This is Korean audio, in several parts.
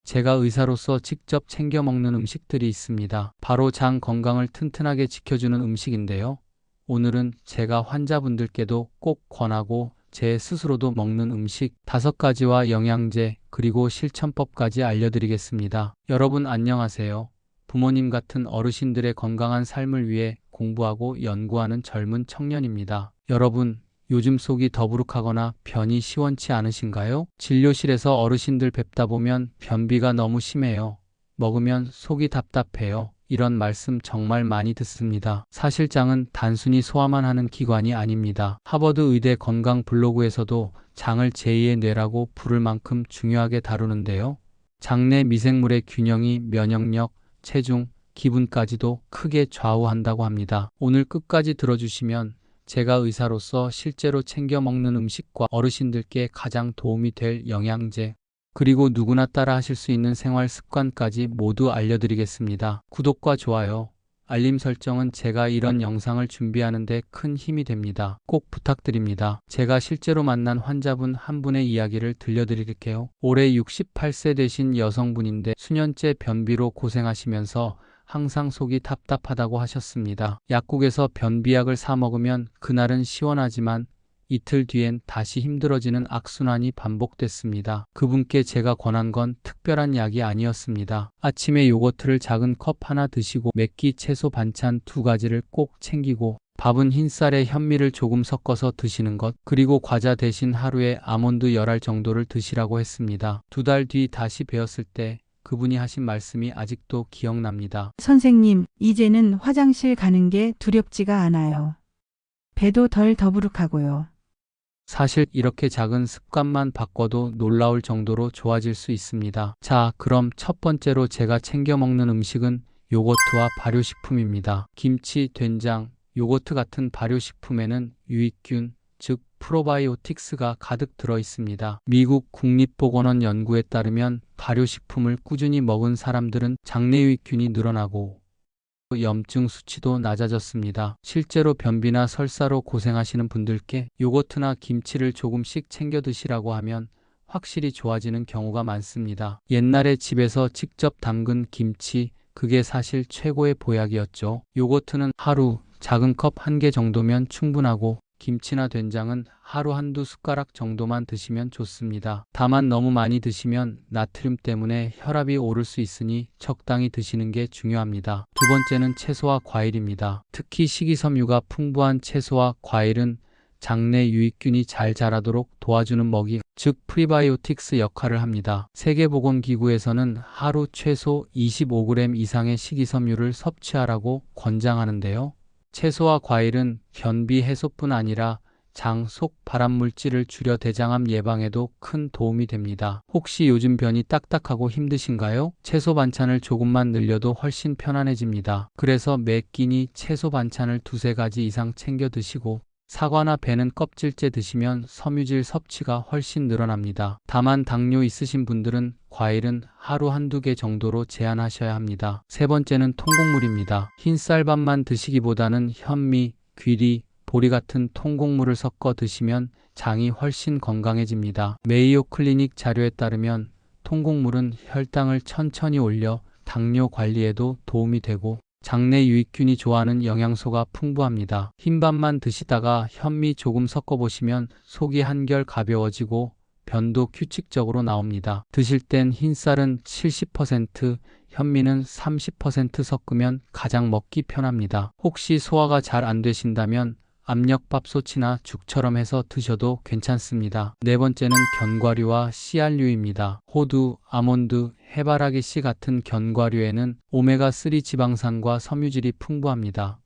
제가 의사로서 직접 챙겨 먹는 음식들이 있습니다. 바로 장 건강을 튼튼하게 지켜주는 음식인데요. 오늘은 제가 환자분들께도 꼭 권하고 제 스스로도 먹는 음식 5가지와 영양제 그리고 실천법까지 알려드리겠습니다. 여러분 안녕하세요. 부모님 같은 어르신들의 건강한 삶을 위해 공부하고 연구하는 젊은 청년입니다. 여러분, 요즘 속이 더부룩하거나 변이 시원치 않으신가요? 진료실에서 어르신들 뵙다 보면 변비가 너무 심해요. 먹으면 속이 답답해요. 이런 말씀 정말 많이 듣습니다. 사실 장은 단순히 소화만 하는 기관이 아닙니다. 하버드 의대 건강 블로그에서도 장을 제2의 뇌라고 부를 만큼 중요하게 다루는데요. 장내 미생물의 균형이 면역력, 체중, 기분까지도 크게 좌우한다고 합니다. 오늘 끝까지 들어주시면 제가 의사로서 실제로 챙겨 먹는 음식과 어르신들께 가장 도움이 될 영양제, 그리고 누구나 따라 하실 수 있는 생활 습관까지 모두 알려드리겠습니다. 구독과 좋아요, 알림 설정은 제가 이런 영상을 준비하는 데 큰 힘이 됩니다. 꼭 부탁드립니다. 제가 실제로 만난 환자분 한 분의 이야기를 들려드릴게요. 올해 68세 되신 여성분인데 수년째 변비로 고생하시면서 항상 속이 답답하다고 하셨습니다. 약국에서 변비약을 사 먹으면 그날은 시원하지만 이틀 뒤엔 다시 힘들어지는 악순환이 반복됐습니다. 그분께 제가 권한 건 특별한 약이 아니었습니다. 아침에 요거트를 작은 컵 하나 드시고 몇 끼 채소 반찬 2가지를 꼭 챙기고 밥은 흰쌀에 현미를 조금 섞어서 드시는 것, 그리고 과자 대신 하루에 아몬드 10알 정도를 드시라고 했습니다. 2달 뒤 다시 뵈었을 때 그분이 하신 말씀이 아직도 기억납니다. 선생님, 이제는 화장실 가는 게 두렵지가 않아요. 배도 덜 더부룩하고요. 사실 이렇게 작은 습관만 바꿔도 놀라울 정도로 좋아질 수 있습니다. 자, 그럼 첫 번째로 제가 챙겨 먹는 음식은 요거트와 발효식품입니다. 김치, 된장, 요거트 같은 발효식품에는 유익균, 즉 프로바이오틱스가 가득 들어 있습니다. 미국 국립보건원 연구에 따르면 발효식품을 꾸준히 먹은 사람들은 장내 유익균이 늘어나고 염증 수치도 낮아졌습니다. 실제로 변비나 설사로 고생하시는 분들께 요거트나 김치를 조금씩 챙겨 드시라고 하면 확실히 좋아지는 경우가 많습니다. 옛날에 집에서 직접 담근 김치, 그게 사실 최고의 보약이었죠. 요거트는 하루 작은 컵 1개 정도면 충분하고 김치나 된장은 하루 1~2 숟가락 정도만 드시면 좋습니다. 다만 너무 많이 드시면 나트륨 때문에 혈압이 오를 수 있으니 적당히 드시는 게 중요합니다. 두 번째는 채소와 과일입니다. 특히 식이섬유가 풍부한 채소와 과일은 장내 유익균이 잘 자라도록 도와주는 먹이, 즉 프리바이오틱스 역할을 합니다. 세계보건기구에서는 하루 최소 25g 이상의 식이섬유를 섭취하라고 권장하는데요. 채소와 과일은 변비 해소뿐 아니라 장 속 발암물질을 줄여 대장암 예방에도 큰 도움이 됩니다. 혹시 요즘 변이 딱딱하고 힘드신가요? 채소 반찬을 조금만 늘려도 훨씬 편안해집니다. 그래서 매 끼니 채소 반찬을 2~3가지 이상 챙겨 드시고 사과나 배는 껍질째 드시면 섬유질 섭취가 훨씬 늘어납니다. 다만 당뇨 있으신 분들은 과일은 하루 1~2개 정도로 제한하셔야 합니다. 세 번째는 통곡물입니다. 흰쌀밥만 드시기보다는 현미, 귀리, 보리 같은 통곡물을 섞어 드시면 장이 훨씬 건강해집니다. 메이오 클리닉 자료에 따르면 통곡물은 혈당을 천천히 올려 당뇨 관리에도 도움이 되고 장내 유익균이 좋아하는 영양소가 풍부합니다. 흰밥만 드시다가 현미 조금 섞어보시면 속이 한결 가벼워지고 변도 규칙적으로 나옵니다. 드실 땐 흰쌀은 70%, 현미는 30% 섞으면 가장 먹기 편합니다. 혹시 소화가 잘 안 되신다면 압력밥솥이나 죽처럼 해서 드셔도 괜찮습니다. 네 번째는 견과류와 씨알류입니다. 호두, 아몬드, 해바라기 씨 같은 견과류에는 오메가3 지방산과 섬유질이 풍부합니다.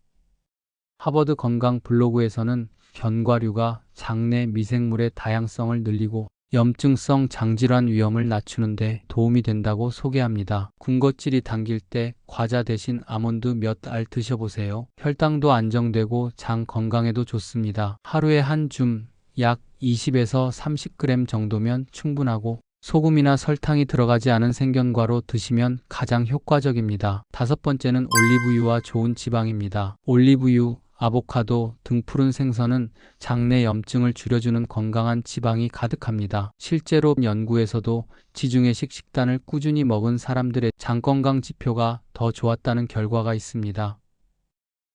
하버드 건강 블로그에서는 견과류가 장내 미생물의 다양성을 늘리고 염증성 장질환 위험을 낮추는 데 도움이 된다고 소개합니다. 군것질이 당길 때 과자 대신 아몬드 몇 알 드셔보세요. 혈당도 안정되고 장 건강에도 좋습니다. 하루에 한 줌 약 20에서 30g 정도면 충분하고 소금이나 설탕이 들어가지 않은 생견과로 드시면 가장 효과적입니다. 5번째는 올리브유와 좋은 지방입니다. 올리브유, 아보카도, 등푸른 생선은 장내 염증을 줄여주는 건강한 지방이 가득합니다. 실제로 연구에서도 지중해식 식단을 꾸준히 먹은 사람들의 장 건강 지표가 더 좋았다는 결과가 있습니다.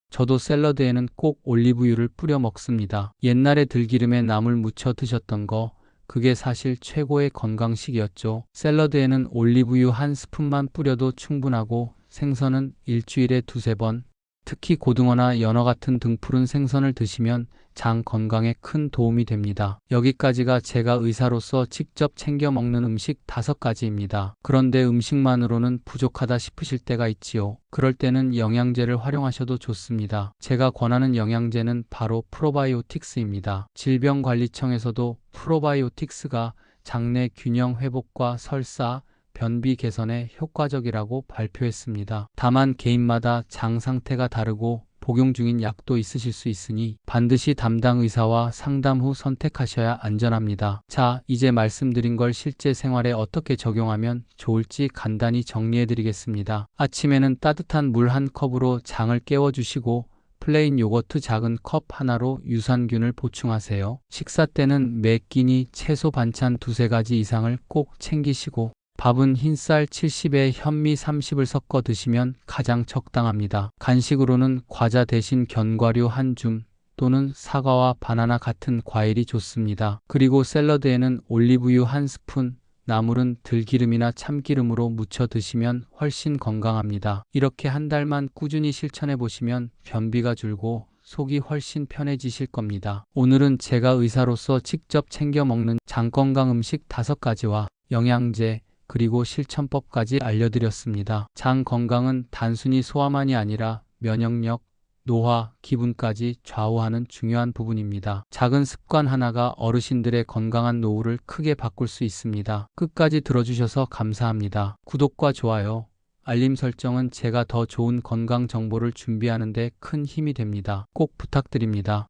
저도 샐러드에는 꼭 올리브유를 뿌려 먹습니다. 옛날에 들기름에 나물 무쳐 드셨던 거, 그게 사실 최고의 건강식이었죠. 샐러드에는 올리브유 한 스푼만 뿌려도 충분하고 생선은 일주일에 두세 번, 특히 고등어나 연어 같은 등푸른 생선을 드시면 장 건강에 큰 도움이 됩니다. 여기까지가 제가 의사로서 직접 챙겨 먹는 음식 5가지입니다. 그런데 음식만으로는 부족하다 싶으실 때가 있지요. 그럴 때는 영양제를 활용하셔도 좋습니다. 제가 권하는 영양제는 바로 프로바이오틱스입니다. 질병관리청에서도 프로바이오틱스가 장내 균형 회복과 설사, 변비 개선에 효과적이라고 발표했습니다. 다만 개인마다 장 상태가 다르고 복용 중인 약도 있으실 수 있으니 반드시 담당 의사와 상담 후 선택하셔야 안전합니다. 자, 이제 말씀드린 걸 실제 생활에 어떻게 적용하면 좋을지 간단히 정리해 드리겠습니다. 아침에는 따뜻한 물 한 컵으로 장을 깨워주시고 플레인 요거트 작은 컵 하나로 유산균을 보충하세요. 식사 때는 매 끼니 채소 반찬 2-3가지 이상을 꼭 챙기시고 밥은 흰쌀 70에 현미 30을 섞어 드시면 가장 적당합니다. 간식으로는 과자 대신 견과류 한 줌 또는 사과와 바나나 같은 과일이 좋습니다. 그리고 샐러드에는 올리브유 한 스푼, 나물은 들기름이나 참기름으로 무쳐 드시면 훨씬 건강합니다. 이렇게 한 달만 꾸준히 실천해 보시면 변비가 줄고 속이 훨씬 편해지실 겁니다. 오늘은 제가 의사로서 직접 챙겨 먹는 장 건강 음식 5가지와 영양제, 그리고 실천법까지 알려드렸습니다. 장 건강은 단순히 소화만이 아니라 면역력, 노화, 기분까지 좌우하는 중요한 부분입니다. 작은 습관 하나가 어르신들의 건강한 노후를 크게 바꿀 수 있습니다. 끝까지 들어주셔서 감사합니다. 구독과 좋아요, 알림 설정은 제가 더 좋은 건강 정보를 준비하는 데 큰 힘이 됩니다. 꼭 부탁드립니다.